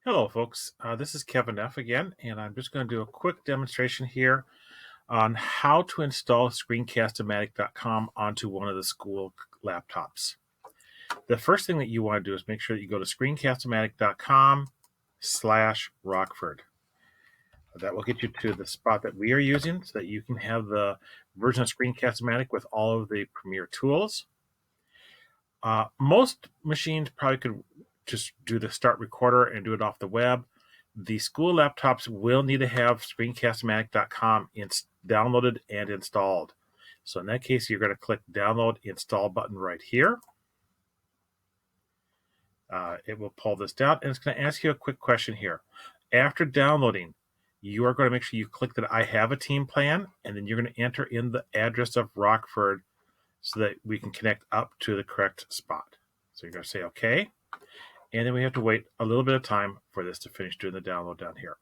Hello, folks. This is Kevin F. again, and I'm just going to do a quick demonstration here on how to install screencast-o-matic.com onto one of the school laptops. The first thing that you want to do is make sure that you go to screencast-o-matic.com/Rockford. That will get you to the spot that we are using so that you can have the version of Screencast-O-Matic with all of the Premiere tools. Most machines probably could just do the start recorder and do it off the web. The school laptops will need to have screencast-o-matic.com downloaded and installed. So in that case, you're going to click download install button right here. It will pull this down, and it's going to ask you a quick question here. After downloading, you are going to make sure you click that I have a team plan, and then you're going to enter in the address of Rockford so that we can connect up to the correct spot. So you're going to say OK. And then we have to wait a little bit of time for this to finish doing the download down here.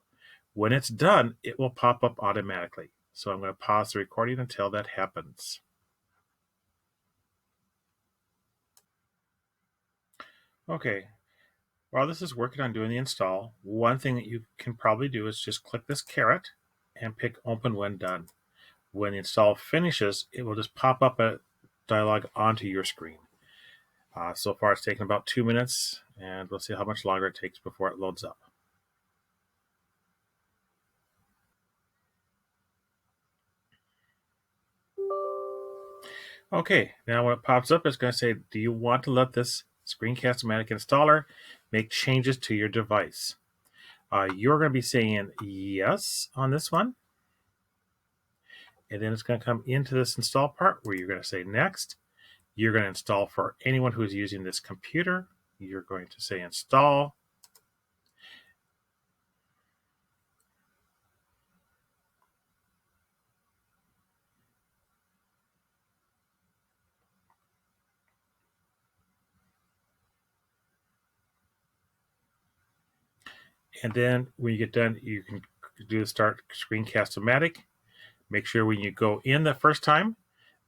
When it's done, it will pop up automatically. So I'm going to pause the recording until that happens. Okay, while this is working on doing the install, one thing that you can probably do is just click this caret and pick open when done. When the install finishes, it will just pop up a dialog onto your screen. So far it's taken about 2 minutes, and we'll see how much longer it takes before it loads up. Okay, now when it pops up, it's going to say, do you want to let this Screencast-O-Matic installer make changes to your device? You're going to be saying yes on this one. And then it's going to come into this install part where you're going to say next. You're going to install for anyone who's using this computer. You're going to say install. And then when you get done, you can do the start Screencast-O-Matic. Make sure when you go in the first time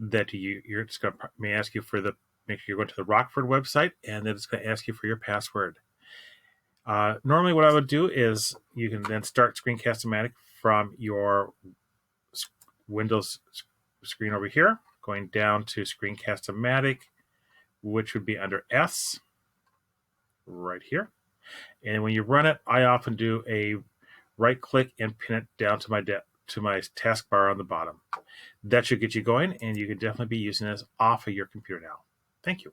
that you're just going to may ask you for the, make sure you're going to the Rockford website, and then it's going to ask you for your password. Normally what I would do is you can then start Screencast-O-Matic from your Windows screen over here, going down to Screencast-O-Matic, which would be under S right here. And when you run it, I often do a right click and pin it down to my taskbar on the bottom. That should get you going, and you can definitely be using this off of your computer now. Thank you.